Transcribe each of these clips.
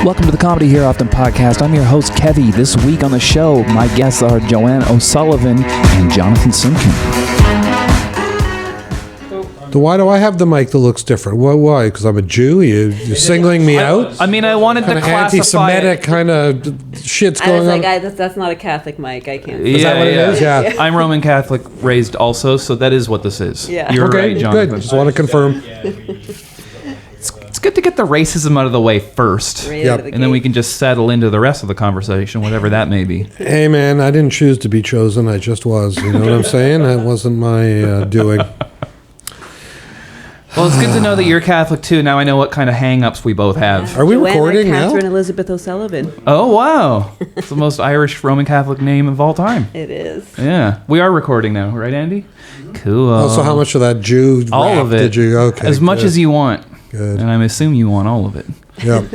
Welcome to the Comedy Here Often podcast. I'm your host, Kevy. This week on the show, my guests are Joanne O'Sullivan and Jonathan Simkin. Why do I have the mic that looks different? Why? Because I'm a Jew? You're singling me out? I mean, I wanted to classify anti-Semitic kind of shit's going on. That's not a Catholic mic. I can't. Is that what it is? Yeah. I'm Roman Catholic raised also, so that is what this is. Yeah. You're Okay, right, Jonathan. good. Just want to confirm. It's good to get the racism out of the way first. Right out of the And then we gate. can just settle into the rest of the conversation, whatever that may be. Hey, man, I didn't choose to be chosen. I just was. You know what I'm saying? That wasn't my doing. Well, it's good to know that you're Catholic, too. Now I know what kind of hang-ups we both have. Are we Joanne, recording like now? Catherine Elizabeth O'Sullivan. Oh, wow. It's the most Irish Roman Catholic name of all time. It is. Yeah. We are recording now, right, Andy? Cool. Also, how much of that Jew All rap of it. did you? Okay, as much good. as you want. Good. And I assume you want all of it. Yep.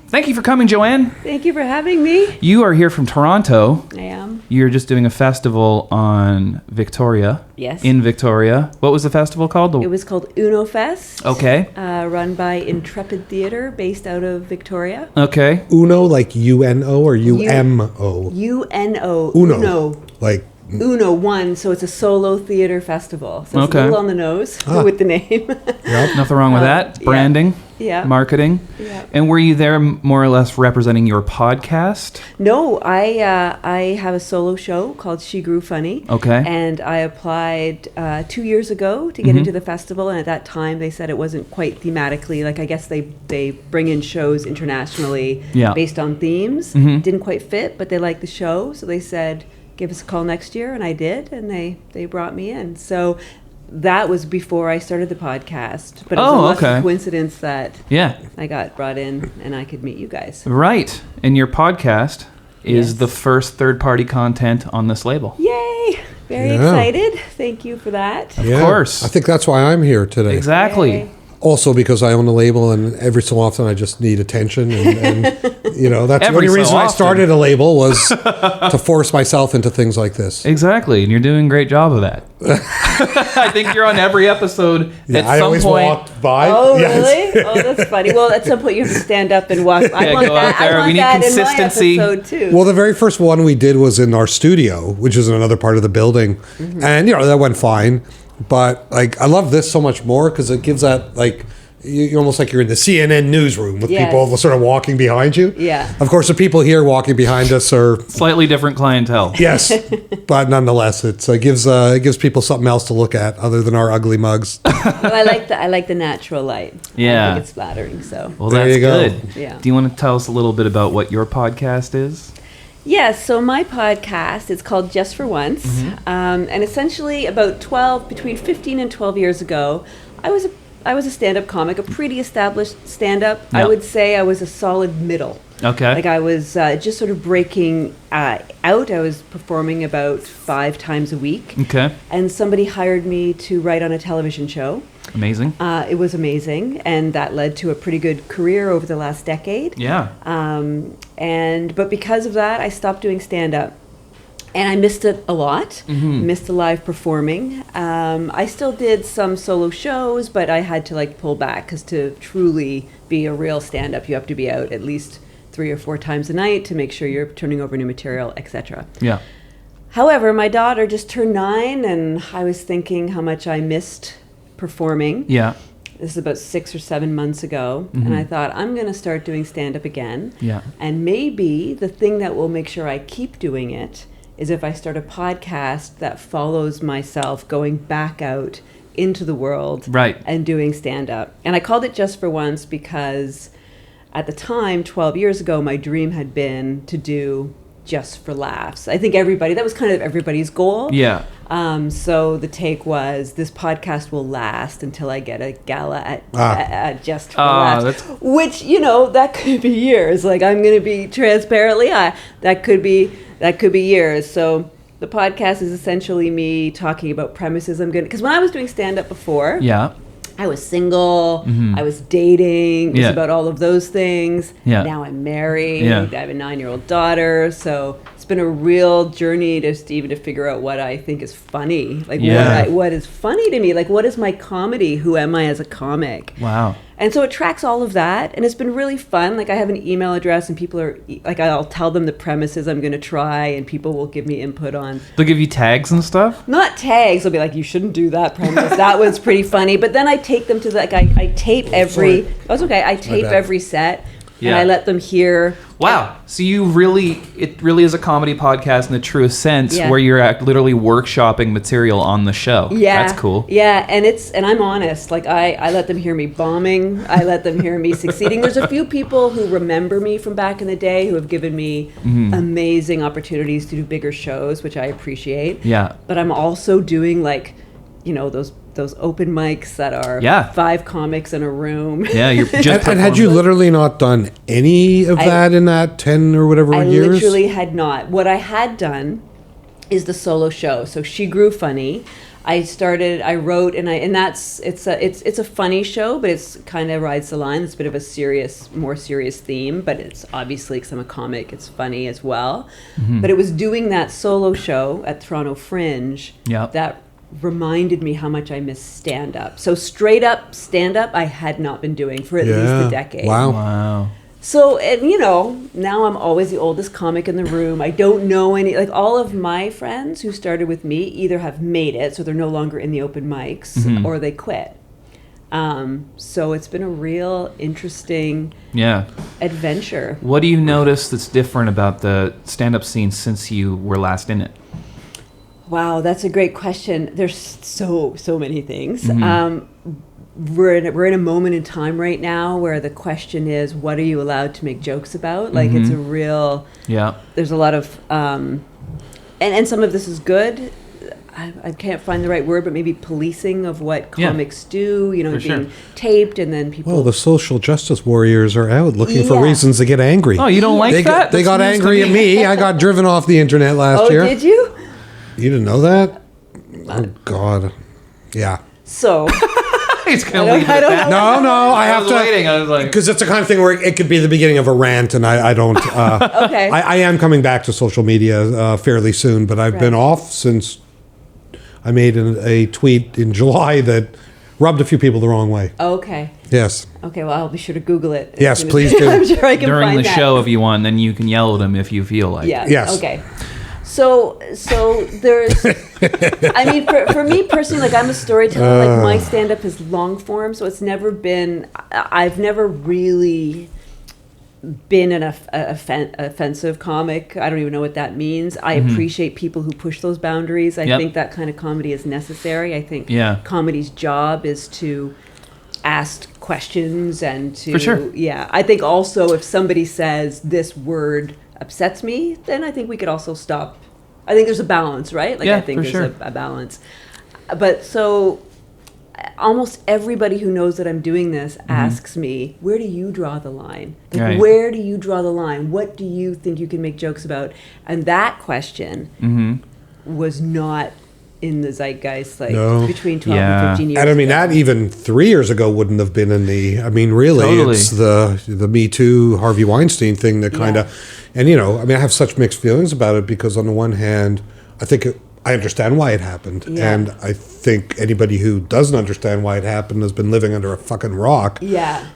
Thank you for coming, Joanne. Thank you for having me. You are here from Toronto. I am. You're just doing a festival on Victoria. Yes. In Victoria. What was the festival called? It was called Uno Fest. Okay. Run by Intrepid Theatre, based out of Victoria. Okay. Uno, like UNO or UMO? UNO. Uno. Like, Uno one, so it's a solo theater festival. So it's Okay. a little on the nose with the name. yep. Nothing wrong with that. yeah. Branding. Yeah. Marketing. Yeah. And were you there more or less representing your podcast? No, I have a solo show called She Grew Funny. Okay. And I applied 2 years ago to get into the festival, and at that time they said it wasn't quite thematically, like I guess they bring in shows internationally Yeah. based on themes. Mhm. Didn't quite fit, but they liked the show, so they said, give us a call next year, and I did, and they brought me in. So that was before I started the podcast. But it was a lucky coincidence that Yeah. I got brought in and I could meet you guys. Right. And your podcast is Yes. the first third-party content on this label. Yay! Very Yeah. excited. Thank you for that. Yeah. course. I think that's why I'm here today. Exactly. Yay. Also because I own a label, and every so often I just need attention, and you know that's Every the only so reason I often. started a label was to force myself into things like this. Exactly, and you're doing a great job of that. I think you're on every episode Yeah, at I some always point. walked by. Oh, Yes. really? Oh, that's funny. Well, at some point you have to stand up and walk. I Yeah, want go that. out there. I want We need that consistency. in my episode too. Well, the very first one we did was in our studio, which is in another part of the building, and you know that went fine. But like, I love this so much more because it gives that like. You're almost like you're in the CNN newsroom with Yes. people sort of walking behind you. Yeah. Of course, the people here walking behind us are Slightly different clientele. yes, but nonetheless, it gives people something else to look at other than our ugly mugs. Well, I like the natural light. Yeah. I think it's flattering. So Well, There that's you go. good. Yeah. Do you want to tell us a little bit about what your podcast is? yes. So my podcast is called Just for Once, and essentially between 15 and 12 years ago, I was a stand-up comic, a pretty established stand-up. Yeah. I would say I was a solid middle. Okay. Like I was just sort of breaking out. I was performing about 5 times a week. Okay. And somebody hired me to write on a television show. Amazing. It was amazing, and that led to a pretty good career over the last decade. Yeah. But because of that, I stopped doing stand-up. And I missed it a lot, missed the live performing. I still did some solo shows, but I had to like pull back because to truly be a real stand-up, you have to be out at least 3 or 4 times a night to make sure you're turning over new material, etc. Yeah. However, my daughter just turned 9, and I was thinking how much I missed performing. Yeah. This is about 6 or 7 months ago, and I thought, I'm going to start doing stand-up again. Yeah. And maybe the thing that will make sure I keep doing it is if I start a podcast that follows myself going back out into the world Right. and doing stand-up. And I called it Just for Once because at the time, 12 years ago, my dream had been to do Just for Laughs. I think that was kind of everybody's goal. Yeah. So the take was, this podcast will last until I get a gala at Just for Laughs. Which, that could be years. Like, I'm going to be transparently, that could be years. So the podcast is essentially me talking about premises because when I was doing stand-up before, Yeah. I was single, I was dating, it was Yeah. about all of those things. Yeah. Now I'm married, Yeah. I have a 9-year-old daughter, so been a real journey to figure out what I think is funny. Like what is funny to me? Like what is my comedy? Who am I as a comic? Wow. And so it tracks all of that, and it's been really fun. Like I have an email address, and people are like, I'll tell them the premises I'm going to try, and people will give me input on. They'll give you tags and stuff? Not tags. They'll be like, you shouldn't do that premise. That was pretty funny. But then I take them to I tape every. Oh, it's okay. I tape every set, and I let them hear. Wow. So it really is a comedy podcast in the truest sense, where you're literally workshopping material on the show. Yeah. That's cool. Yeah, and I'm honest. Like I let them hear me bombing. I let them hear me succeeding. There's a few people who remember me from back in the day who have given me amazing opportunities to do bigger shows, which I appreciate. Yeah. But I'm also doing those open mics that are 5 comics in a room. Yeah, you're just and had you literally not done any of that in that 10 or whatever years? I literally had not. What I had done is the solo show. So She Grew Funny. I wrote, and it's a funny show, but it's kind of rides the line. It's a bit of a more serious theme, but it's obviously, because I'm a comic, it's funny as well. But it was doing that solo show at Toronto Fringe that reminded me how much I miss stand-up. So straight up stand-up I had not been doing for at least a decade. Wow. So, and now I'm always the oldest comic in the room. I don't know all of my friends who started with me either have made it, so they're no longer in the open mics, or they quit. So it's been a real interesting adventure. What do you notice that's different about the stand-up scene since you were last in it? Wow, that's a great question. There's so many things. We're in a moment in time right now where the question is, what are you allowed to make jokes about? Like it's a real there's a lot of and some of this is good. I can't find the right word, but maybe policing of what comics do, being taped, and then people. Well, the social justice warriors are out looking for reasons to get angry. Oh, you don't like that? They got angry at me. I got driven off the internet last year. Oh, did you? You didn't know that? Oh, God. Yeah. So. He's going to leave it at that. No, I have was waiting. I was like. Because it's the kind of thing where it could be the beginning of a rant, and I don't. Okay. I am coming back to social media fairly soon, but I've been off since I made a tweet in July that rubbed a few people the wrong way. Okay. Yes. Okay, well, I'll be sure to Google it. Yes, please do. I'm sure I can During find the that. show, if you want, then you can yell at him if you feel like. Yeah. Yes. Okay. So there's, I mean, for me personally, I'm a storyteller. Like my stand-up is long form, so it's never been. I've never really been an offensive comic. I don't even know what that means. I appreciate people who push those boundaries. I think that kind of comedy is necessary. I think comedy's job is to ask questions and to. For sure. Yeah, I think also if somebody says this word upsets me, then I think we could also stop. I think there's a balance, right? Like I think there's a balance. But so almost everybody who knows that I'm doing this asks me, where do you draw the line? Like where do you draw the line? What do you think you can make jokes about? And that question was not in the zeitgeist between 12 and 15 years and I mean, ago. that even 3 years ago wouldn't have been in the, I mean, really, it's the Me Too, Harvey Weinstein thing that kind of, and I mean, I have such mixed feelings about it because on the one hand, I understand why it happened. And I think anybody who doesn't understand why it happened has been living under a fucking rock. Yeah.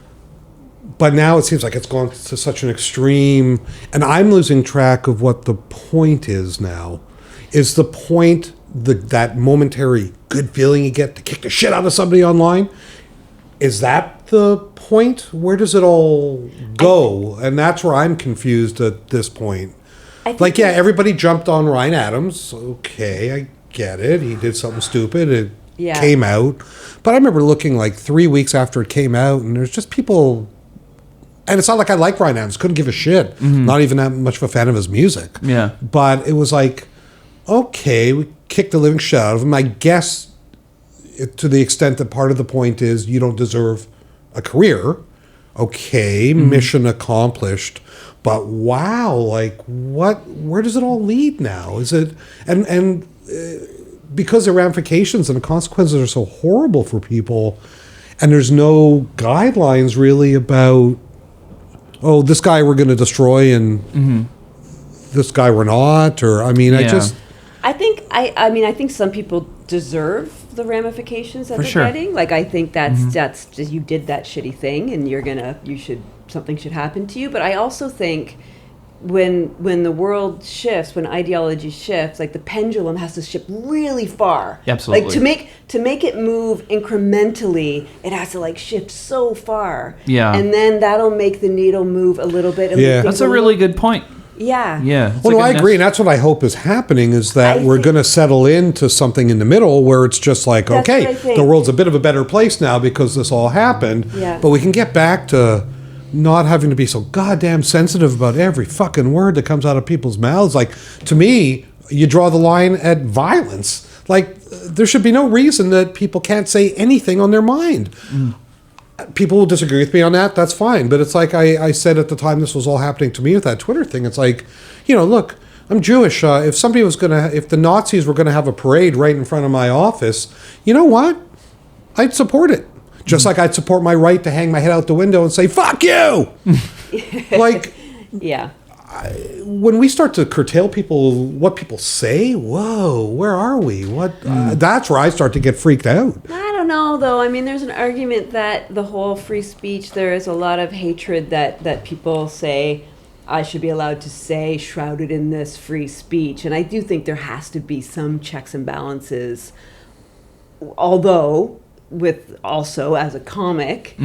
But now it seems like it's gone to such an extreme, and I'm losing track of what the point is now. Is the point that momentary good feeling you get to kick the shit out of somebody online? Is that the point? Where does it all go? And that's where I'm confused at this point. Everybody jumped on Ryan Adams. Okay, I get it. He did something stupid. It came out. But I remember looking like 3 weeks after it came out, and there's just people... And it's not like I like Ryan Adams. Couldn't give a shit. Not even that much of a fan of his music. Yeah. But it was like, okay, we kicked the living shit out of him. I guess to the extent that part of the point is you don't deserve a career. Okay, mission accomplished. But wow, like where does it all lead now? Is it and because the ramifications and the consequences are so horrible for people, and there's no guidelines really about, oh, this guy we're going to destroy in this guy were not, or I mean, I think some people deserve the ramifications that they're getting. Like, I think that's just, you did that shitty thing, and something should happen to you. But I also think when the world shifts, when ideology shifts, like the pendulum has to shift really far. Absolutely. Like to make it move incrementally, it has to like shift so far. Yeah. And then that'll make the needle move a little bit. And That's a really good point. Yeah. Yeah. Well, I agree, and that's what I hope is happening, is that we're going to settle into something in the middle where it's just like, okay, the world's a bit of a better place now because this all happened, but we can get back to not having to be so goddamn sensitive about every fucking word that comes out of people's mouths. Like, to me, you draw the line at violence. Like, there should be no reason that people can't say anything on their mind. People will disagree with me on that. That's fine. But it's like I said at the time this was all happening to me with that Twitter thing. It's like, look, I'm Jewish. If the Nazis were going to have a parade right in front of my office, you know what? I'd support it. Just like I'd support my right to hang my head out the window and say, fuck you! Like, yeah. When we start to curtail what people say, whoa, where are we? That's where I start to get freaked out. I don't know, though. I mean, there's an argument that the whole free speech, there is a lot of hatred that people say I should be allowed to say, shrouded in this free speech. And I do think there has to be some checks and balances. Although, as a comic,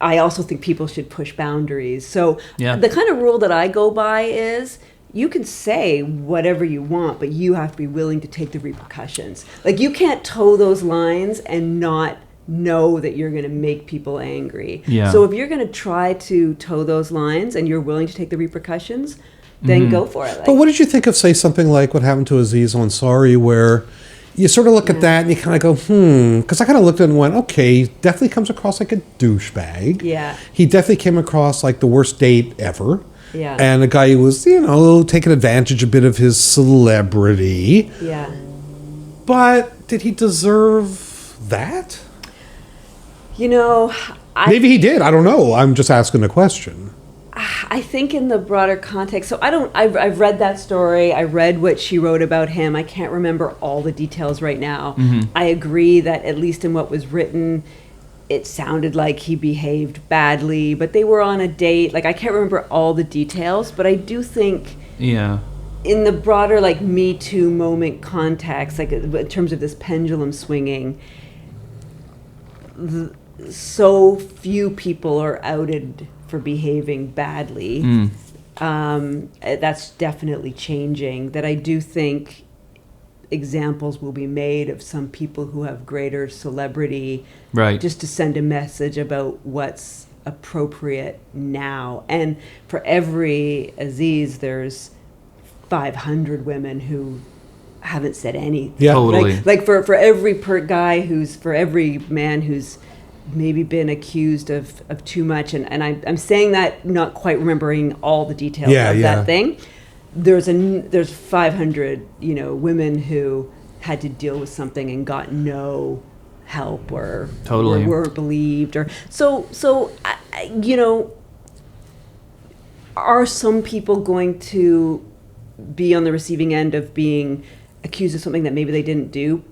I also think people should push boundaries. So the kind of rule that I go by is, you can say whatever you want, but you have to be willing to take the repercussions. Like, you can't toe those lines and not know that you're going to make people angry. Yeah. So if you're going to try to toe those lines and you're willing to take the repercussions, then go for it. Like, but what did you think of, say, something like what happened to Aziz Ansari, where you sort of look at that and you kind of go, because I kind of looked at it and went, okay, he definitely comes across like a douchebag. Yeah. He definitely came across like the worst date ever. Yeah. And a guy who was, taking advantage a bit of his celebrity. Yeah. But did he deserve that? Maybe he did. I don't know. I'm just asking a question. I think in the broader context, so I've read that story. I read what she wrote about him. I can't remember all the details right now. I agree that at least in what was written, it sounded like he behaved badly, but they were on a date. Like, I can't remember all the details, but I do think in the broader, like, Me Too moment context, like in terms of this pendulum swinging, so few people are outed for behaving badly. That's definitely changing. That I do think examples will be made of some people who have greater celebrity, just to send a message about what's appropriate now. And for every Aziz, there's 500 women who haven't said anything. Yeah, totally. Like for every for every man who's maybe been accused of too much, and I'm saying that not quite remembering all the details of that thing. There's 500 women who had to deal with something and got no help or weren't believed, or so are some people going to be on the receiving end of being accused of something that maybe they didn't do?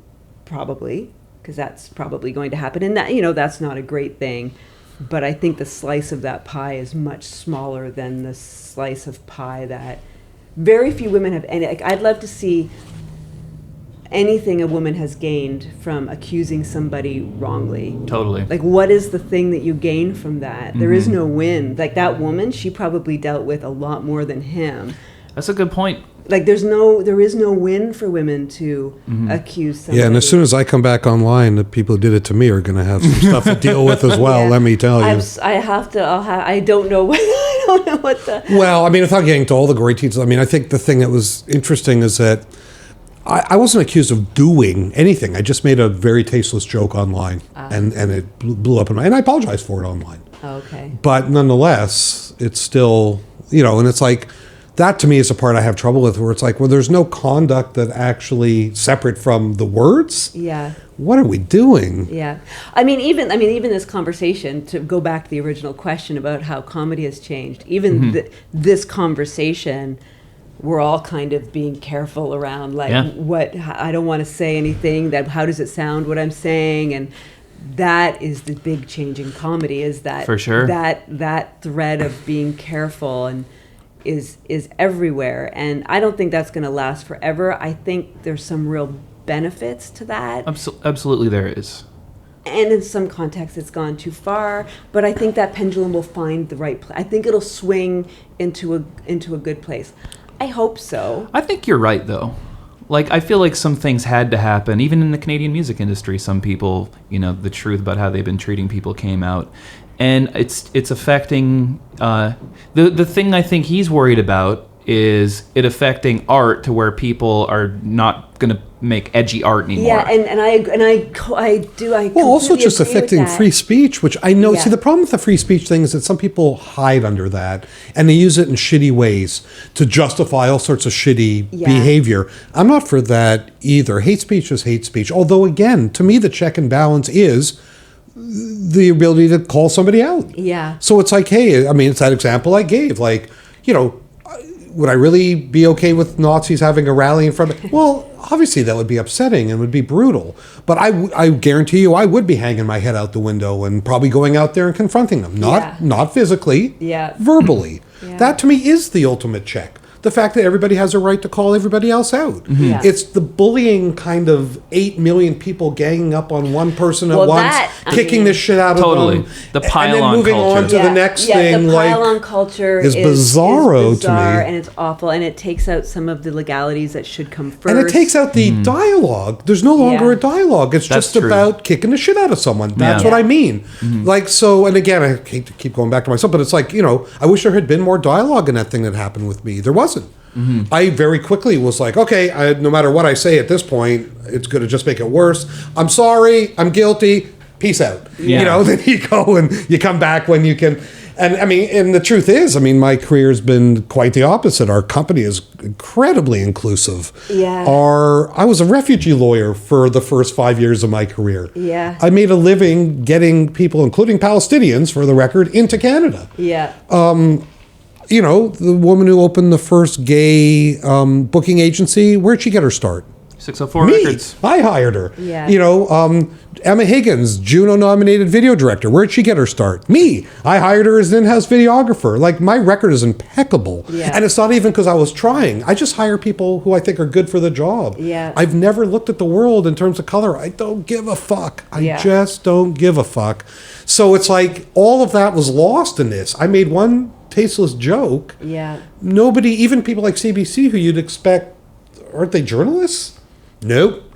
Probably, because that's probably going to happen, and that that's not a great thing. But I think the slice of that pie is much smaller than the slice of pie that very few women have any. Like, I'd love to see anything a woman has gained from accusing somebody wrongly. Totally. Like, what is the thing that you gain from that? There is no win. Like, that woman, she probably dealt with a lot more than him. That's a good point. Like, there is no win for women to accuse somebody. Yeah, and as soon as I come back online, the people who did it to me are going to have some stuff to deal with as well. Let me tell you. I don't know what the. Well, I mean, without getting to all the great details, I mean, I think the thing that was interesting is that I wasn't accused of doing anything. I just made a very tasteless joke online, and it blew up, and I apologize for it online. Okay. But nonetheless, it's still, and it's like, that to me is the part I have trouble with, where it's like, well, there's no conduct that actually separate from the words. Yeah. What are we doing? Yeah. I mean, even this conversation, to go back to the original question about how comedy has changed, even this conversation, we're all kind of being careful around like I don't want to say anything that how does it sound what I'm saying, and that is the big change in comedy, is that for sure that thread of being careful and is everywhere, and I don't think that's going to last forever. I think there's some real benefits to that. Absolutely there is. And in some contexts it's gone too far, but I think that pendulum will find the right place. I think it'll swing into a good place. I hope so. I think you're right though. Like, I feel like some things had to happen, even in the Canadian music industry. Some people, the truth about how they've been treating people came out, and it's affecting. The thing I think he's worried about is it affecting art to where people are not going to make edgy art anymore. Yeah, and I do. Well, also just affecting free speech, which I know. Yeah. See, the problem with the free speech thing is that some people hide under that, and they use it in shitty ways to justify all sorts of shitty behavior. I'm not for that either. Hate speech is hate speech. Although, again, to me, the check and balance is the ability to call somebody out. Yeah. So it's like, hey, I mean, it's that example I gave. Like, would I really be okay with Nazis having a rally in front of me? Well, obviously that would be upsetting and would be brutal. But I guarantee you I would be hanging my head out the window and probably going out there and confronting them. Not physically, verbally. Yeah. That to me is the ultimate check. The fact that everybody has a right to call everybody else out. Mm-hmm. Yeah. It's the bullying kind of 8 million people ganging up on one person at once, kicking the shit out of them. The pile-on and then moving culture. on to the next thing. The pile-on culture is bizarro to me. And it's awful. And it takes out some of the legalities that should come first. And it takes out the dialogue. There's no longer a dialogue. It's just about kicking the shit out of someone. That's what I mean. Mm-hmm. Like, so, and again, I hate to keep going back to myself, but it's like, I wish there had been more dialogue in that thing that happened with me. There wasn't. Mm-hmm. I very quickly was like, okay, no matter what I say at this point, it's going to just make it worse. I'm sorry. I'm guilty. Peace out. Yeah. Then you go and you come back when you can. And I mean, and the truth is, my career has been quite the opposite. Our company is incredibly inclusive. Yeah. I was a refugee lawyer for the first 5 years of my career. Yeah. I made a living getting people, including Palestinians, for the record, into Canada. Yeah. The woman who opened the first gay booking agency, where'd she get her start? 604 Records. I hired her. Yeah. Emma Higgins, Juno-nominated video director. Where'd she get her start? Me. I hired her as an in-house videographer. Like, my record is impeccable. Yeah. And it's not even because I was trying. I just hire people who I think are good for the job. Yeah. I've never looked at the world in terms of color. I don't give a fuck. I just don't give a fuck. So it's like all of that was lost in this. I made one tasteless joke. Yeah. Nobody, even people like CBC who you'd expect, aren't they journalists? Nope.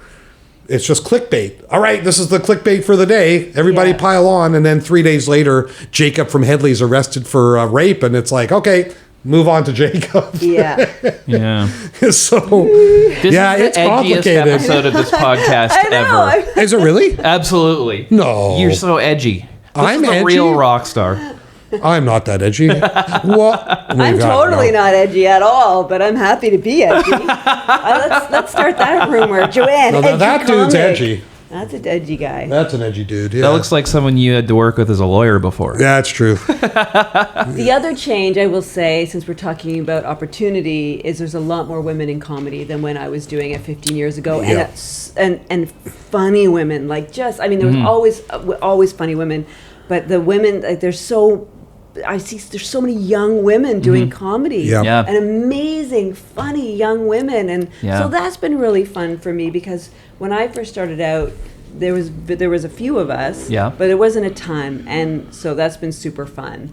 It's just clickbait. All right, this is the clickbait for the day. Everybody pile on. And then 3 days later, Jacob from Headley's arrested for rape. And it's like, okay, move on to Jacob. Yeah. Yeah. So, this is it's the edgiest complicated. Episode of this podcast ever. Is it really? Absolutely. No. You're so edgy. I'm is a edgy? real rock star. I'm not that edgy. I'm totally not edgy at all, but I'm happy to be edgy. Let's start that rumor. Joanne, no, that dude's edgy. That's an edgy guy. That's an edgy dude, yeah. That looks like someone you had to work with as a lawyer before. Yeah, that's true. The other change, I will say, since we're talking about opportunity, is there's a lot more women in comedy than when I was doing it 15 years ago. Yeah. And funny women, there was always funny women, but the women, there's so many young women doing comedy, and amazing, funny young women, and so that's been really fun for me because when I first started out, there was a few of us, but there wasn't a ton, and so that's been super fun.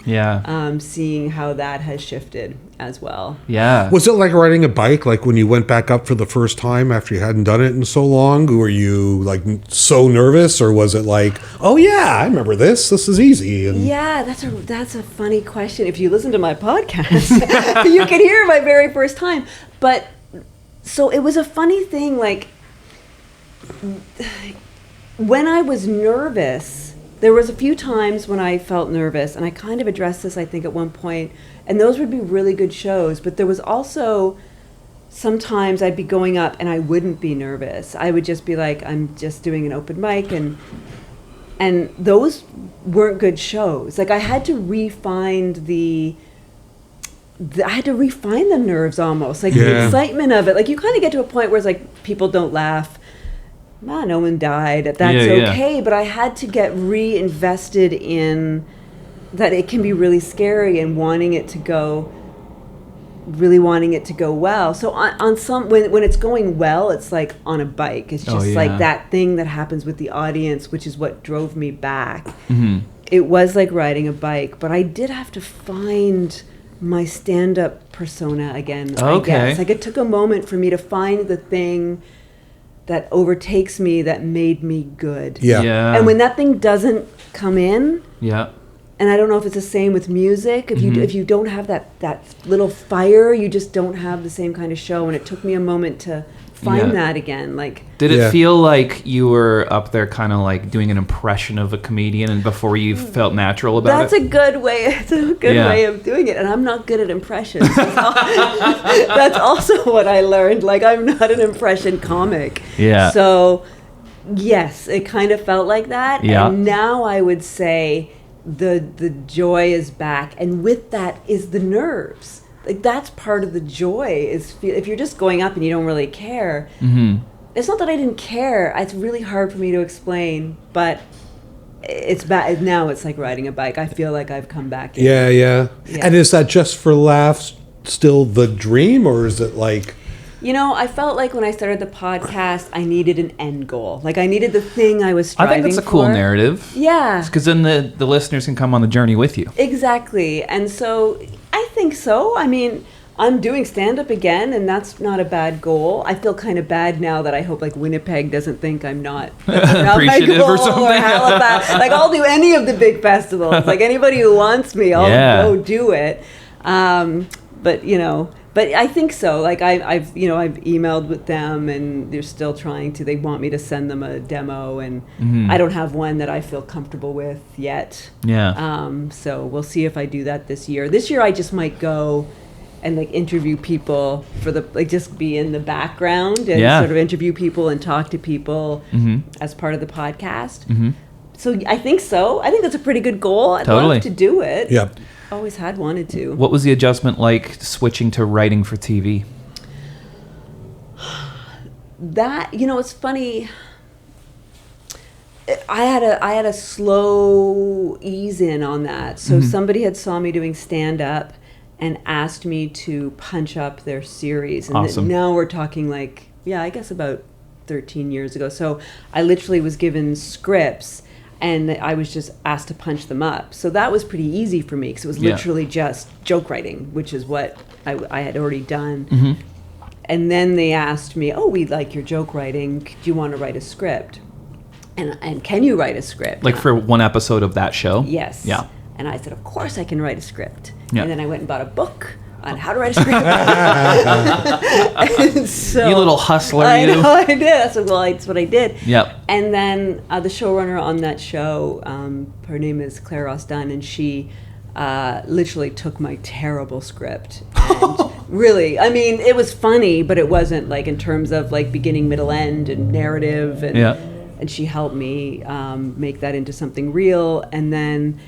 Seeing how that has shifted as well. Was it like riding a bike? Like when you went back up for the first time after you hadn't done it in so long? Were you like so nervous, or was it like, oh yeah, I remember this. This is easy? And yeah, that's a funny question. If you listen to my podcast, you can hear my very first time. But so it was a funny thing, like. When I was nervous, there was a few times when I felt nervous, and I kind of addressed this, I think, at one point, and those would be really good shows, but there was also sometimes I'd be going up and I wouldn't be nervous. I would just be like, I'm just doing an open mic, and those weren't good shows. Like, I had to re-find I had to refine the nerves almost, like the excitement of it. Like you kind of get to a point where it's like people don't laugh. No one died. That's okay. But I had to get reinvested in that. It can be really scary and wanting it to go well. So on some when it's going well, it's like on a bike. It's just like that thing that happens with the audience, which is what drove me back. Mm-hmm. It was like riding a bike, but I did have to find my stand-up persona again. I guess like it took a moment for me to find the thing that overtakes me that made me good. Yeah. And when that thing doesn't come in, and I don't know if it's the same with music. If you don't have that little fire, you just don't have the same kind of show. And it took me a moment to find that again. Like, did it feel like you were up there kind of like doing an impression of a comedian and before you felt natural about it? That's a good way. It's a good way of doing it. And I'm not good at impressions. That's also what I learned. Like, I'm not an impression comic. Yeah. So, yes, it kind of felt like that. Yeah. And now I would say the joy is back. And with that is the nerves. Like, that's part of the joy, is if you're just going up and you don't really care. Mm-hmm. It's not that I didn't care. It's really hard for me to explain, but it's bad. Now it's like riding a bike. I feel like I've come back in. Yeah. And is that just for laughs still the dream, or is it like... You know, I felt like when I started the podcast, I needed an end goal. Like, I needed the thing I was striving for. I think that's a cool narrative. Yeah. Because then the listeners can come on the journey with you. Exactly. And so, I think so. I mean, I'm doing stand-up again, and that's not a bad goal. I feel kind of bad now that I hope, like, Winnipeg doesn't think I'm not appreciative my goal, or something. or Halifax. Like, I'll do any of the big festivals. Like, anybody who wants me, I'll go do it. But, you know... But I think so. Like I've emailed with them, and they're still trying to. They want me to send them a demo, and I don't have one that I feel comfortable with yet. Yeah. So we'll see if I do that this year. This year I just might go and like interview people for the just be in the background and sort of interview people and talk to people as part of the podcast. Mm-hmm. So I think so. I think that's a pretty good goal. I'd love to do it. Yep. Always had wanted to. What was the adjustment like switching to writing for TV? That, it's funny. I had a slow ease in on that. So somebody had saw me doing stand up and asked me to punch up their series. And awesome. Now we're talking like, I guess about 13 years ago. So I literally was given scripts, and I was just asked to punch them up. So that was pretty easy for me, because it was literally just joke writing, which is what I had already done. Mm-hmm. And then they asked me, we like your joke writing. Do you want to write a script? And can you write a script? Like for one episode of that show? Yes. Yeah. And I said, of course I can write a script. Yeah. And then I went and bought a book on how to write a script. And so, you little hustler, I know, I did. That's what I did. Yep. And then the showrunner on that show, her name is Claire Ross-Dunn, and she literally took my terrible script. And really, I mean, it was funny, but it wasn't like in terms of like beginning, middle, end, and narrative. And, and she helped me make that into something real. And then...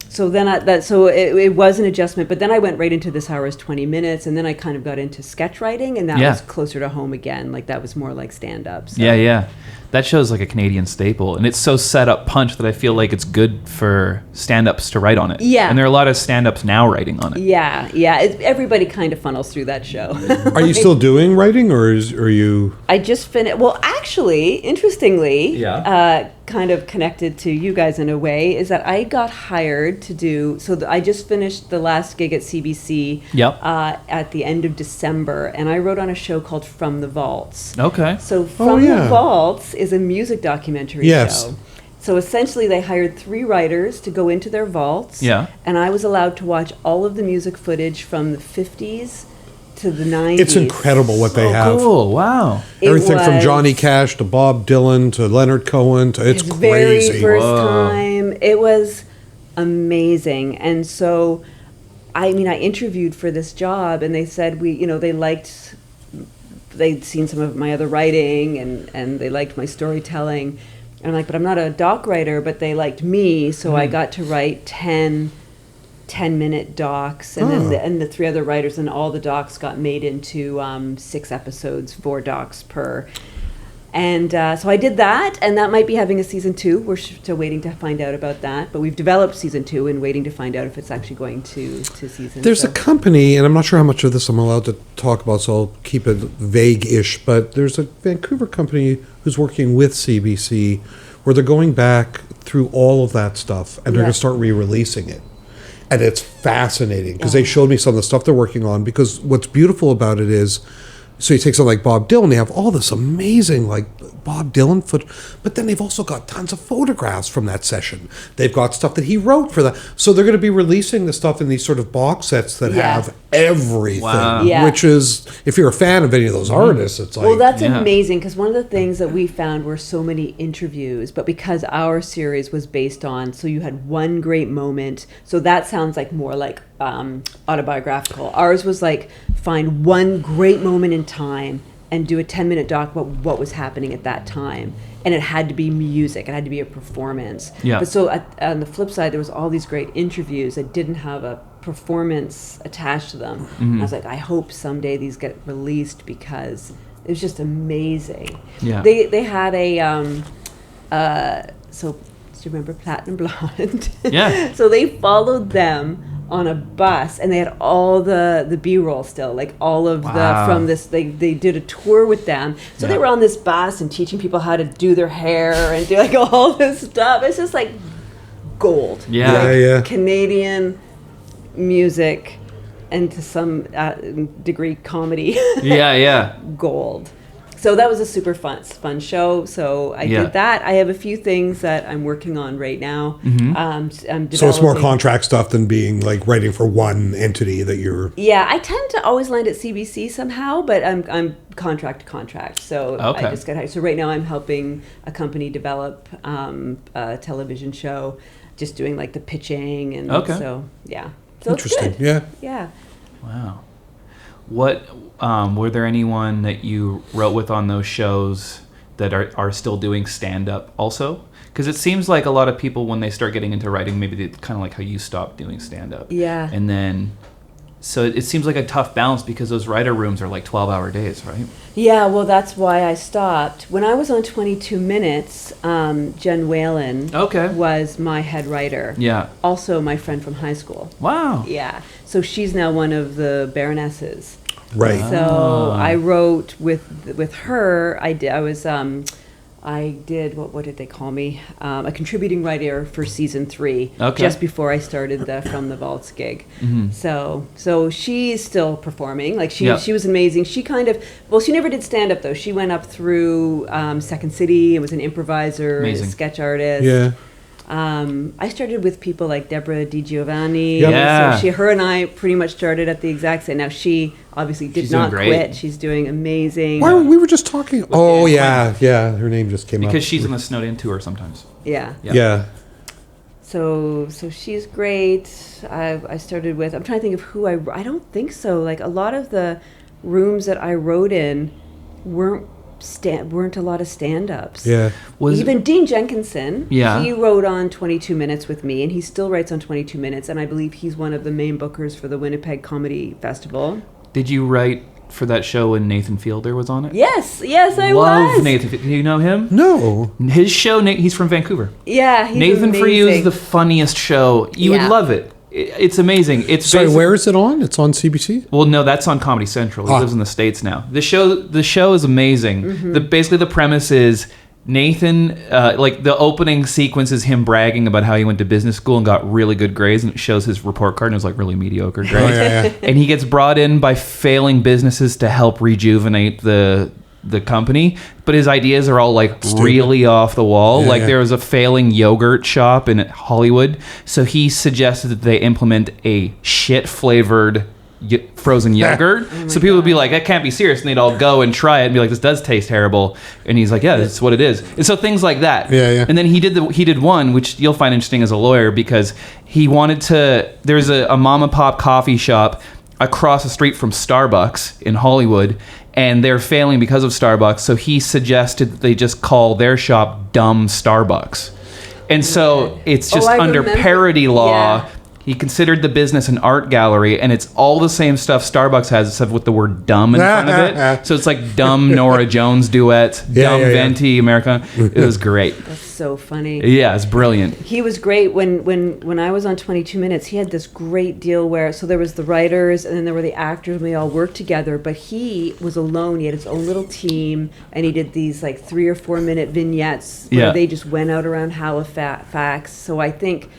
So then it was an adjustment, but then I went right into This Hour is 20 Minutes, and then I kind of got into sketch writing, and that was closer to home again. Like that was more like stand-up. So. Yeah. That show's like a Canadian staple, and it's so set up punch that I feel like it's good for stand-ups to write on it. Yeah. And there are a lot of stand-ups now writing on it. Yeah. Everybody kind of funnels through that show. Are you still doing writing, or are you... I just finished... Well, actually, interestingly, kind of connected to you guys in a way, is that I got hired to do... So I just finished the last gig at CBC at the end of December, and I wrote on a show called From the Vaults. Okay. So From the Vaults is a music documentary show. So essentially they hired 3 writers to go into their vaults. Yeah. And I was allowed to watch all of the music footage from the 50s to the 90s. It's incredible what they have. Cool. Wow. Everything from Johnny Cash to Bob Dylan to Leonard Cohen to it's crazy. Very first time. It was amazing. And so I interviewed for this job, and they said they'd seen some of my other writing, and they liked my storytelling. And I'm like, but I'm not a doc writer, but they liked me, so I got to write 10 10-minute docs, and then the 3 other writers, and all the docs got made into 6 episodes, 4 docs per. And so I did that, and that might be having a season 2. We're still waiting to find out about that, but we've developed season 2 and waiting to find out if it's actually going to season. There's a company, and I'm not sure how much of this I'm allowed to talk about, so I'll keep it vague-ish, but there's a Vancouver company who's working with CBC where they're going back through all of that stuff, and they're going to start re-releasing it. And it's fascinating, because they showed me some of the stuff they're working on, because what's beautiful about it is, so you take something like Bob Dylan, they have all this amazing, like, Bob Dylan but then they've also got tons of photographs from that session. They've got stuff that he wrote for that. So they're going to be releasing the stuff in these sort of box sets that have everything. Wow. Yeah. Which is, if you're a fan of any of those artists, it's like... Well, that's amazing, because one of the things that we found were so many interviews, but because our series was based on, so you had one great moment, so that sounds like more like autobiographical. Ours was like, find one great moment in time and do a 10-minute doc about what was happening at that time. And it had to be music. It had to be a performance. Yeah. But so on the flip side, there was all these great interviews that didn't have a performance attached to them. And I was like, I hope someday these get released, because it was just amazing. Yeah. They had so do you remember Platinum Blonde? Yeah. So they followed them on a bus, and they had all the B-roll still, like all of the from this. They did a tour with them, so they were on this bus and teaching people how to do their hair and do like all this stuff. It's just like gold. Yeah. Canadian music, and to some degree comedy. Gold. So that was a super fun show. So I did that. I have a few things that I'm working on right now. I'm So it's more contract stuff than being like writing for one entity that you're... Yeah, I tend to always land at CBC somehow, but I'm contract to contract. So I just got hired. So right now I'm helping a company develop a television show, just doing like the pitching, and so yeah. So interesting. It's good. Yeah. Wow. What were there anyone that you wrote with on those shows that are still doing stand-up also? Because it seems like a lot of people, when they start getting into writing, maybe they kind of like how you stopped doing stand-up. Yeah. And then, so it seems like a tough balance, because those writer rooms are like 12-hour days, right? Yeah, well, that's why I stopped. When I was on 22 Minutes, Jen Whalen was my head wrter. Yeah. Also my friend from high school. Wow. Yeah. So she's now one of the Baronesses. Right. So I wrote with her. I did what did they call me? A contributing writer for season 3. Just before I started the From the Vaults gig. So she's still performing. Like she was amazing. She she never did stand up though. She went up through Second City and was an improviser, a sketch artist. Yeah. I started with people like Deborah Digiovanni. Yep. So her and I pretty much started at the exact same. Now she obviously did not quit. She's doing amazing. Why, we were just talking. Oh yeah. Her name just came up. Because she's on the Snowden tour sometimes. Yeah. So she's great. I started with. I'm trying to think of who I don't think so. Like a lot of the rooms that I wrote in weren't a lot of stand-ups. Yeah. Even Dean Jenkinson, Yeah. he wrote on 22 Minutes with me, and he still writes on 22 Minutes, and I believe he's one of the main bookers for the Winnipeg Comedy Festival. Did you write for that show when Nathan Fielder was on it? Yes, I Love was. Nathan. Do you know him? No. His show, he's from Vancouver. Yeah, he's Nathan amazing. For You is the funniest show. You would love it. It's amazing. It's Sorry, where is it on? It's on CBC? Well, no, that's on Comedy Central. He lives in the States now. The show is amazing. Basically, the premise is Nathan, like the opening sequence is him bragging about how he went to business school and got really good grades, and it shows his report card and it was like really mediocre grades. And he gets brought in by failing businesses to help rejuvenate the company, but his ideas are all like really off the wall. There was a failing yogurt shop in Hollywood, so he suggested that they implement a shit flavored frozen yogurt. So people would be like, that can't be serious, and they'd all go and try it and be like, this does taste terrible, and he's like, yeah, that's what it is. And so things like that. And then he did one which you'll find interesting as a lawyer, because he wanted to, there's a mom and pop coffee shop across the street from Starbucks in Hollywood, and they're failing because of Starbucks, so he suggested that they just call their shop Dumb Starbucks. And so it's just under parody law. he considered the business an art gallery, and it's all the same stuff Starbucks has, except with the word dumb in front of it. So it's like dumb Nora Jones duet, dumb venti Americana. It was great. That's so funny. Yeah, it's brilliant. He was great when I was on 22 Minutes. He had this great deal where, so there was the writers and then there were the actors, and we all worked together, but he was alone. He had his own little team, and he did these like 3 or 4 minute vignettes where they just went out around Halifax. So I think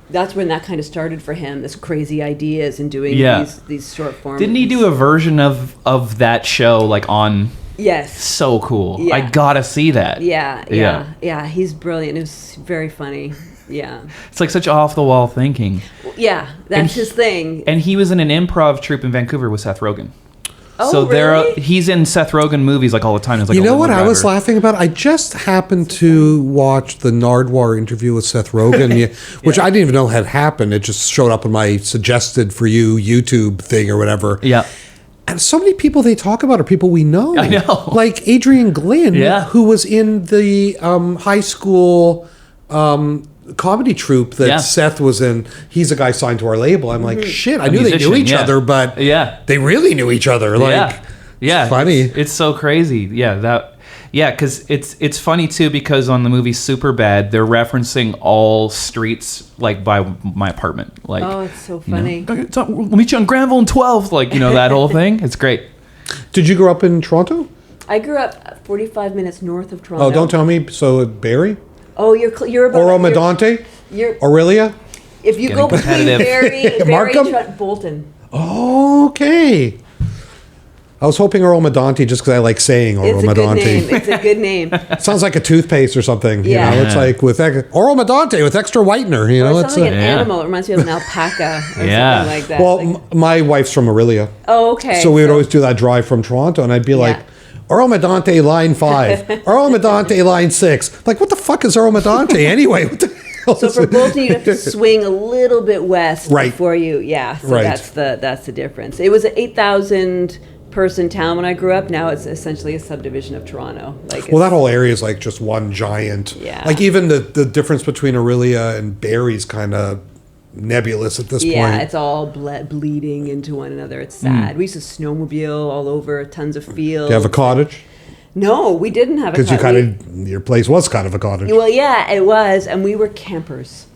that's when that kind of started for him, this crazy ideas and doing these short forms. Didn't he do a version of that show like on... Yes. So cool. Yeah. I gotta see that. Yeah. He's brilliant. It was very funny. Yeah. It's like such off-the-wall thinking. Yeah, that's his thing. And he was in an improv troupe in Vancouver with Seth Rogen. Oh, so really? He's in Seth Rogen movies like all the time. Like, you know what I was laughing about? I just happened to watch the Nardwuar interview with Seth Rogen, which I didn't even know had happened. It just showed up on my suggested for you YouTube thing or whatever. Yeah. And so many people they talk about are people we know. I know. Like Adrian Glynn, who was in the high school comedy troupe that Seth was in. He's a guy signed to our label. I'm like, shit, I knew they knew each other, but they really knew each other. Like, it's funny. It's so crazy. Because it's funny too, because on the movie Superbad, they're referencing all streets like by my apartment. Like, oh, it's so funny. We'll meet you on Granville and 12th. Like, that whole thing. It's great. Did you grow up in Toronto? I grew up 45 minutes north of Toronto. Oh, don't tell me. So Barrie? Oh, you're about Oro Medonte? Aurelia? If you go between Barrie and Bolton. Oh, okay. I was hoping Earl Medonte just because I like saying Earl Medonte. It's a good name. Sounds like a toothpaste or something. You know, it's like with Earl Medonte with extra whitener. You know, it sounds like an animal. It reminds me of an alpaca or something like that. Well, my wife's from Aurelia. Oh, okay. So we would always do that drive from Toronto, and I'd be like, Earl Medonte line 5, Earl Medonte line 6. Like, what the fuck is Earl Medonte anyway? What the hell so for Bolton, you have to swing a little bit west before you. Yeah. So that's the difference. It was an 8,000 person town when I grew up. Now it's essentially a subdivision of Toronto. Well, that whole area is like just one giant. Yeah. Like even the difference between Aurelia and Barrie's kind of nebulous at this point. Yeah, it's all bleeding into one another. It's sad. We used to snowmobile all over, tons of fields. Do you have a cottage? No, we didn't have a cottage. Because your place was kind of a cottage. Well, yeah, it was, and we were campers.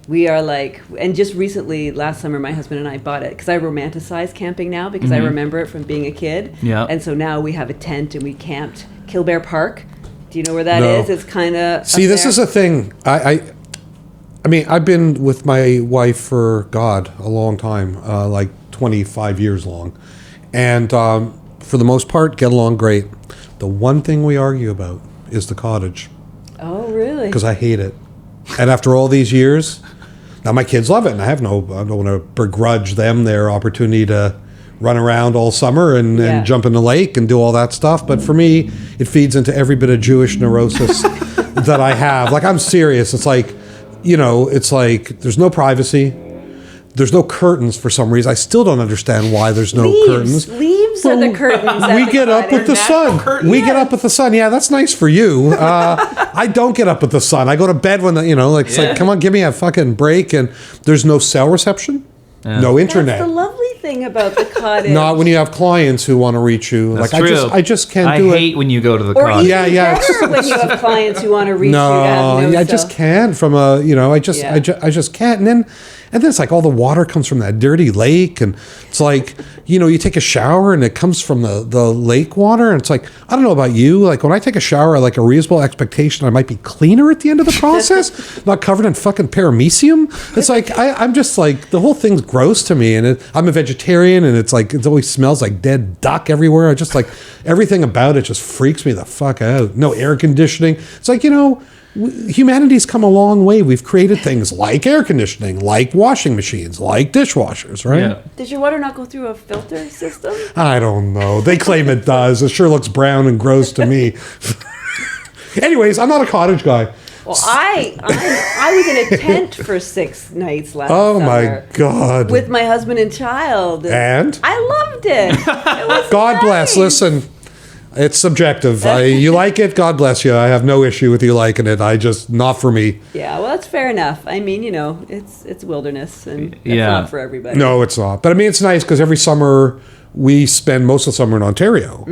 We are like, and just recently, last summer, my husband and I bought it because I romanticize camping now because I remember it from being a kid. Yeah. And so now we have a tent and we camped Killbear Park. Do you know where that is? It's kind of. See, this is a thing. I mean, I've been with my wife for, a long time, like 25 years long. And for the most part, get along great. The one thing we argue about is the cottage. Oh, really? Because I hate it. And after all these years, now my kids love it. And I don't want to begrudge them their opportunity to run around all summer and jump in the lake and do all that stuff. But for me, it feeds into every bit of Jewish neurosis that I have. Like, I'm serious. It's like, it's like there's no privacy. There's no curtains for some reason. I still don't understand why there's no curtains. Leaves are the curtains. We get up with the sun. We get up with the sun. Yeah, that's nice for you. I don't get up with the sun. I go to bed when it's like, come on, give me a fucking break. And there's no cell reception, no internet. That's the lovely thing about the cottage. Not when you have clients who want to reach you. That's like true. I just can't do it. I hate when you go to the cottage. cottage. Better when you have clients who want to reach you. No, I just can't. I just can't. And then it's like all the water comes from that dirty lake, and it's like, you take a shower and it comes from the lake water, and it's like, I don't know about you, like when I take a shower, I like a reasonable expectation I might be cleaner at the end of the process, not covered in fucking paramecium. It's like, I'm just like, the whole thing's gross to me, and I'm a vegetarian, and it's like, it always smells like dead duck everywhere. I just like, everything about it just freaks me the fuck out. No air conditioning. It's like, humanity's come a long way. We've created things like air conditioning, like washing machines, like dishwashers, right? Yeah. Does your water not go through a filter system? I don't know. They claim it does. It sure looks brown and gross to me. Anyways, I'm not a cottage guy. Well, I was in a tent for 6 nights last summer. Oh my God. With my husband and child. And? I loved it. It was God bless. Listen, It's subjective. You like it, God bless you. I have no issue with you liking it. Not for me. Yeah, well, that's fair enough. I mean, it's wilderness, and it's Yeah. not for everybody. No, it's not. But I mean, it's nice because every summer we spend most of the summer in Ontario.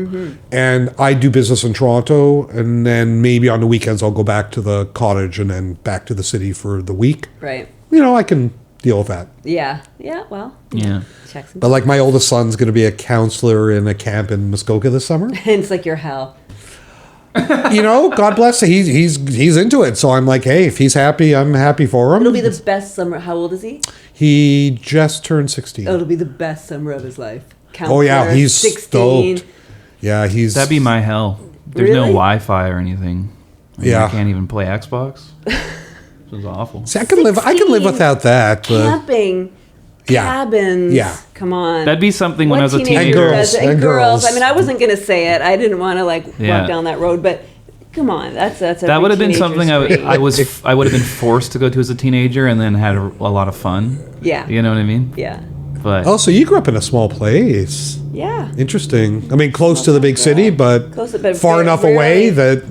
And I do business in Toronto, and then maybe on the weekends I'll go back to the cottage and then back to the city for the week. Right. I can deal with that. Yeah. Yeah. Well. Yeah. Checks and But like my oldest son's going to be a counselor in a camp in Muskoka this summer. and it's like your hell. God bless him. He's into it. So I'm like, hey, if he's happy, I'm happy for him. It'll be the best summer. How old is he? He just turned 16. It'll be the best summer of his life. Oh yeah, Counselor, he's 16. stoked. Yeah, he's That'd be my hell. There's no Really? Wi-Fi or anything. Yeah. I can't even play Xbox. This is awful. See, I can live 16. without that. But Camping. Yeah. Cabins. Yeah. Come on. That'd be something when I was a teenager And teenager. girls. does it? And And girls. girls. I mean, I wasn't going to say it. I didn't want to Yeah. walk down that road, but come on. That's That would have been something I would dream. have been forced to go to as a teenager and then had a lot of fun. Yeah. You know what I mean? Yeah. But oh, so you grew up in a small place. Yeah. Interesting. I mean, close to the big city, but Close to- but far very enough away rarely- that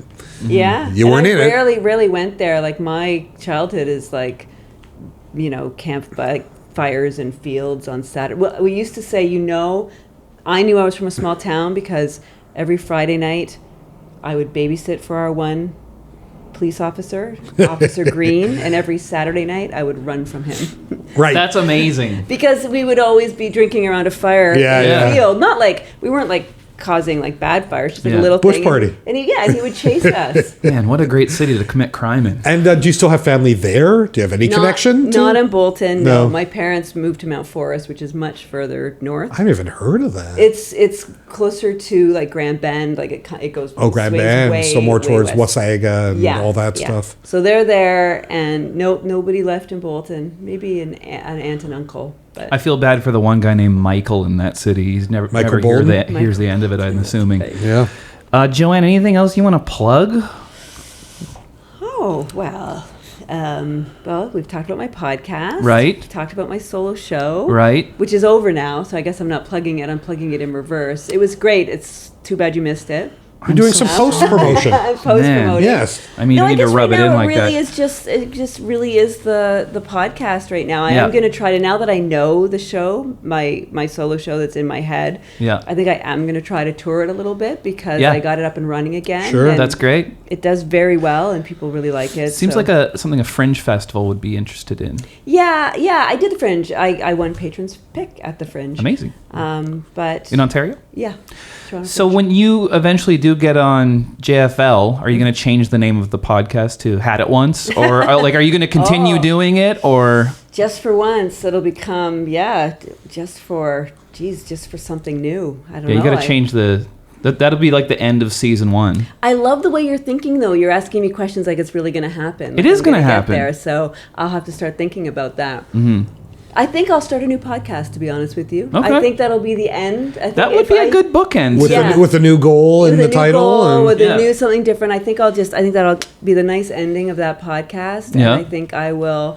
Yeah. You And weren't I in it. rarely went there. Like my childhood is like, campfires and fields on Saturday. Well, we used to say, I knew I was from a small town because every Friday night I would babysit for our one police officer, Officer Green, and every Saturday night I would run from him. right. that's amazing. Because we would always be drinking around a fire Yeah, in yeah. the field. Not like, we weren't like causing like bad fires, just like Yeah. a little Bush thing. party. And he would chase us. Man, what a great city to commit crime in. And do you still have family there? Do you have any connection? to Not in Bolton. No. No. My parents moved to Mount Forest, which is much further north. I haven't even heard of that. It's closer to like Grand Bend. Like it goes. Grand sways Band, way, so more way towards west. Wasaga and all that stuff. So they're there, and nobody left in Bolton. Maybe an aunt and uncle, but I feel bad for the one guy named Michael in that city. He's never Michael hears Bolton? the end of it, I'm assuming. Yeah. Joanne, anything else you want to plug? oh well. Well, we've talked about my podcast. Right. We've talked about my solo show. Right. Which is over now, so I guess I'm not plugging it. I'm plugging it in reverse. It was great. It's too bad you missed it. You're doing some post promotion. Post promoting. Yes. I mean, you I need to guess rub right it in now like really that. it just really is the podcast right now. I Yeah. am going to try to, now that I know the show, my solo show that's in my head. Yeah. I think I am going to try to tour it a little bit because Yeah. I got it up and running again. Sure. and That's great. It does very well, and people really like it. Seems so. like something a Fringe festival would be interested in. Yeah. I did the Fringe. I won Patron's Pick at the Fringe. Amazing. But In Ontario? yeah. Toronto So Fringe. when you eventually do get on JFL, are you going to change the name of the podcast to Had It Once? Or are you going to continue Oh. doing it? Or Just for once, it'll become, just for something new. I don't know. you got to change that'll be like the end of season 1. I love the way you're thinking, though. You're asking me questions like it's really going to happen. It like is I'm gonna get happen. there, so I'll have to start thinking about that. Mm-hmm. I think I'll start a new podcast, to be honest with you. Okay. I think that'll be the end. I think That would if be a good bookend. With, Yeah. with a new goal in with the a new title. goal, and, with Yeah. a new something different. I think that'll be the nice ending of that podcast. And Yeah. I think I will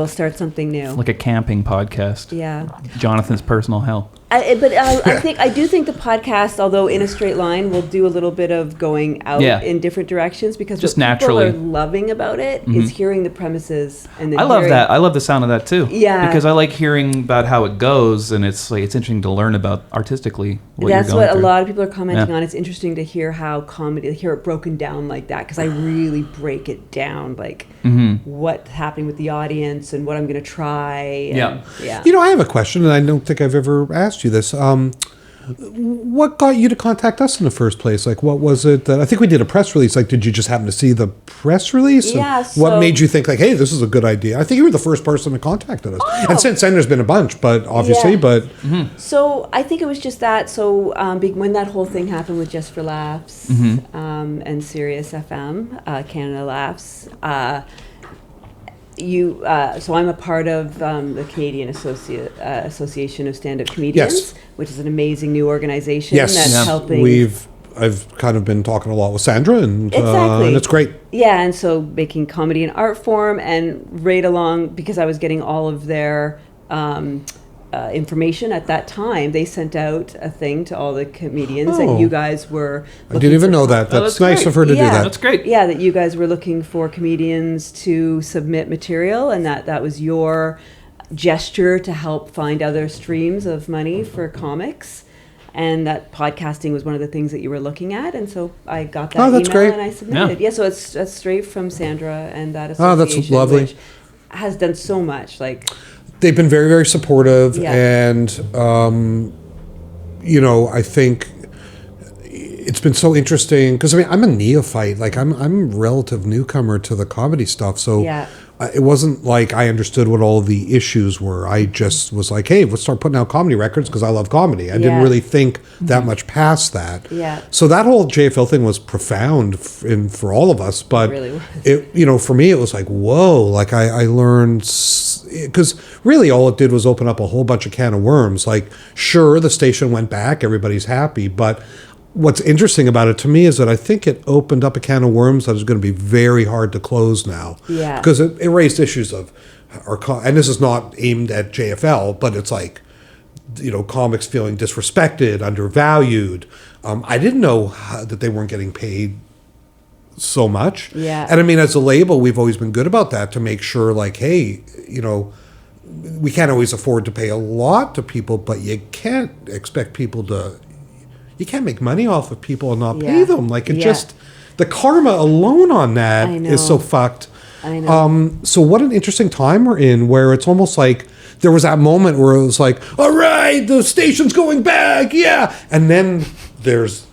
start something new. Like a camping podcast. Yeah. Jonathan's personal hell. I do think the podcast, although in a straight line, will do a little bit of going out Yeah. in different directions because Just what naturally. people are loving about it is hearing the premises and then I love hearing- that. I love the sound of that too. Yeah. Because I like hearing about how it goes, and it's interesting to learn about artistically what That's you're going what through. a lot of people are commenting Yeah. on. It's interesting to hear how hear it broken down like that because I really break it down, like what's happening with the audience and what I'm going to try. And, yeah. You know, I have a question, and I don't think I've ever asked you this. What got you to contact us in the first place? Like, what was it that I think we did a press release? Like, did you just happen to see the press release? And Yeah, what so- made you think like, hey, this is a good idea? I think you were the first person that contacted us, Oh. and since then there's been a bunch, but obviously, Yeah. but So I think it was just that. So when that whole thing happened with Just for Laughs and Sirius FM, Canada Laughs, so I'm a part of the Canadian Association of Stand-Up Comedians, Yes. which is an amazing new organization yes, that's helping. I've kind of been talking a lot with Sandra, and Exactly. and it's great. Yeah, and so making comedy an art form, and right along because I was getting all of their information at that time. They sent out a thing to all the comedians Oh. that you guys were. I didn't even know that. Oh, That's that's nice great. of her to do Yeah. that. That's great. Yeah, that you guys were looking for comedians to submit material, and that was your gesture to help find other streams of money for comics. And that podcasting was one of the things that you were looking at, and so I got that Oh, that's email great. and I submitted. Yeah, so that's straight from Sandra and that Oh, that's association, lovely. which has done so much. Like, They've been very, very supportive, Yeah. and I think it's been so interesting because I'm a neophyte. Like I'm a relative newcomer to the comedy stuff, so Yeah. it wasn't like I understood what all the issues were. I just was like, hey, let's start putting out comedy records because I love comedy. I didn't Yeah. really think that much past that. Yeah. So that whole JFL thing was profound for all of us, but really was. it for me it was like, whoa, like I learned, because really all it did was open up a whole bunch of can of worms. Like, sure, the station went back, everybody's happy, but what's interesting about it to me is that I think it opened up a can of worms that is going to be very hard to close now. Yeah. Because it raised issues of, and this is not aimed at JFL, but it's like, comics feeling disrespected, undervalued. I didn't know that they weren't getting paid so much. Yeah. And I mean, as a label, we've always been good about that to make sure, like, hey, we can't always afford to pay a lot to people, but you can't expect people to. You can't make money off of people and not pay Yeah. them. Like, it Yeah. just, the karma alone on that I know. is so fucked. I know. So what an interesting time we're in, where it's almost like there was that moment where it was like, all right, the station's going back, yeah. And then there's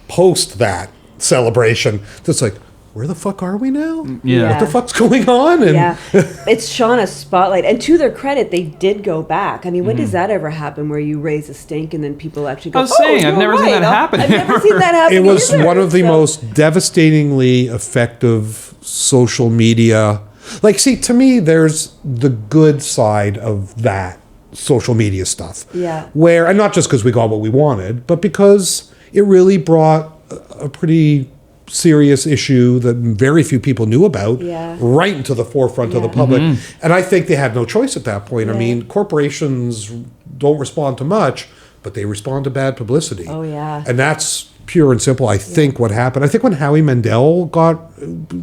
post that celebration that's like, where the fuck are we now? Yeah. What the fuck's going on? And Yeah, it's shone a spotlight. And to their credit, they did go back. I mean, when does that ever happen where you raise a stink and then people actually go, I was saying, I've you're never seen right. that happen I've never seen that happen it was either. one of the So- most devastatingly effective social media. Like, see, to me, there's the good side of that social media stuff. Yeah. Where, and not just because we got what we wanted, but because it really brought a pretty serious issue that very few people knew about Yeah. right into the forefront of the Yeah. public. And I think they had no choice at that point. I Yeah. mean, corporations don't respond to much, but they respond to bad publicity. Oh, yeah. And that's pure and simple, I think, what happened. I think when Howie Mandel got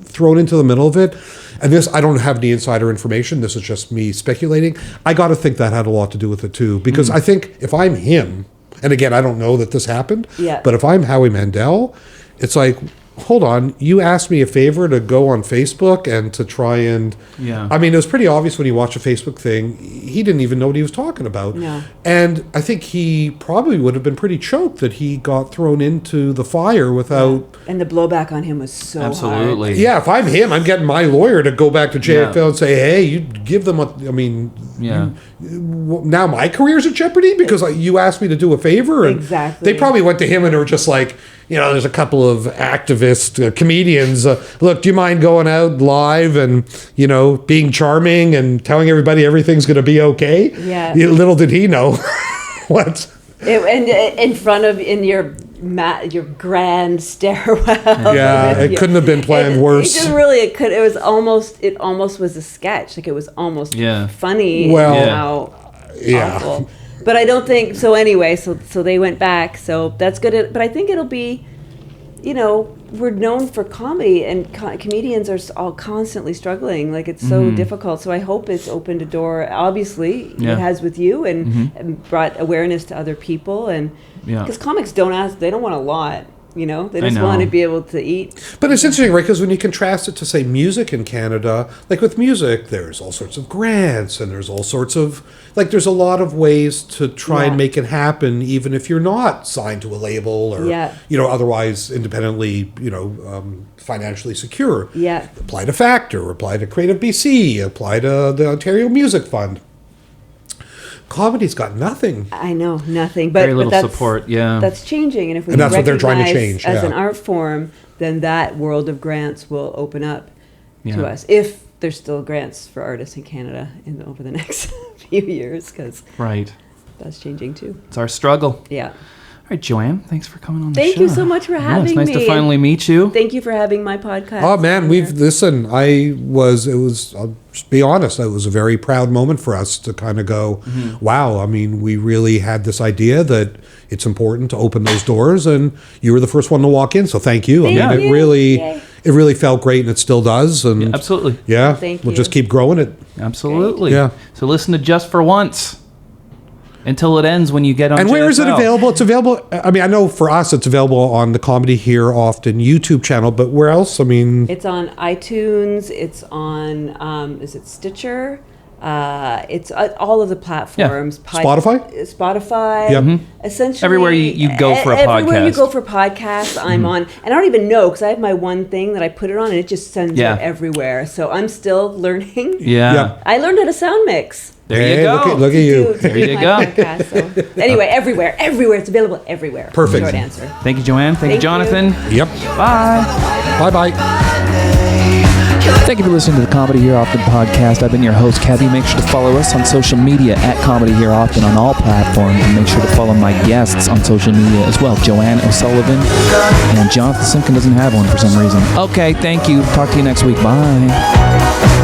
thrown into the middle of it, and this, I don't have any insider information, this is just me speculating, I got to think that had a lot to do with it too. Because I think if I'm him, and again, I don't know that this happened, Yeah. but if I'm Howie Mandel, it's like, hold on, you asked me a favor to go on Facebook and to try and... Yeah. I mean, it was pretty obvious when you watch a Facebook thing, he didn't even know what he was talking about. No. And I think he probably would have been pretty choked that he got thrown into the fire without... And the blowback on him was so Absolutely. Yeah, if I'm him, I'm getting my lawyer to go back to JFL Yeah. and say, hey, you give them what... I mean... Yeah. Now my career's in jeopardy because you asked me to do a favor. And Exactly. They probably went to him and were just like, there's a couple of activist comedians. Look, do you mind going out live and, being charming and telling everybody everything's going to be okay? Yeah. Little did he know what. And in front of, in your grand stairwell. Yeah, it couldn't have been planned worse. It just really, it almost was a sketch. Like, it was almost Yeah. funny. Well, and how yeah. awful. But I don't think, so anyway, so they went back, so that's good. But I think it'll be, we're known for comedy, and comedians are all constantly struggling. Like, it's so difficult. So I hope it's opened a door. Obviously, Yeah. it has with you, and brought awareness to other people. And Yeah. because comics don't ask, they don't want a lot. They just know. want to be able to eat. But it's interesting, right? Because when you contrast it to, say, music in Canada, like with music, there's all sorts of grants and there's all sorts of, there's a lot of ways to try and Yeah. make it happen, even if you're not signed to a label or, Yeah. otherwise independently, financially secure. Yeah. Apply to Factor, apply to Creative BC, apply to the Ontario Music Fund. Comedy's got nothing. I know, nothing. But Very little that's, support, yeah. That's changing. And if we And that's what they're trying to recognize change, as yeah. an art form, then that world of grants will open up to Yeah. us. If there's still grants for artists in Canada over the next few years, because Right. that's changing too. It's our struggle. Yeah. right, Joanne, thanks for coming on the show. Thank you so much for having It's me. nice to finally meet you. Thank you for having my podcast. Oh man, I'll just be honest, it was a very proud moment for us to kind of go, wow, I mean, we really had this idea that it's important to open those doors, and you were the first one to walk in, so thank you. Thank I mean, you. it really felt great, and it still does. And Yeah, absolutely. Yeah, Thank we'll you. just keep growing it. Absolutely. Yeah. So listen to Just for Once until it ends when you get on And where is it JFL. available? It's available. I mean, I know for us, it's available on the Comedy Here Often YouTube channel, but where else? I mean, It's on iTunes. It's on, is it Stitcher? It's all of the platforms. Spotify? Spotify. Yep. Essentially. Everywhere you go for a Everywhere you podcast. go for podcasts, I'm on. And I don't even know, because I have my one thing that I put it on, and it just sends it everywhere. So I'm still learning. Yeah. Yeah. I learned how to sound mix. There hey, you go. Look at you. There you go. So. Anyway, everywhere. It's available everywhere. Perfect. Short answer. Thank you, Joanne. Thank you, Thank you. Jonathan. Yep. Bye. Bye-bye. Thank you for listening to the Comedy Here Often podcast. I've been your host, Kevy. Make sure to follow us on social media at Comedy Here Often on all platforms. And make sure to follow my guests on social media as well, Joanne O'Sullivan. And Jonathan Simkin doesn't have one for some reason. Okay, thank you. Talk to you next week. Bye.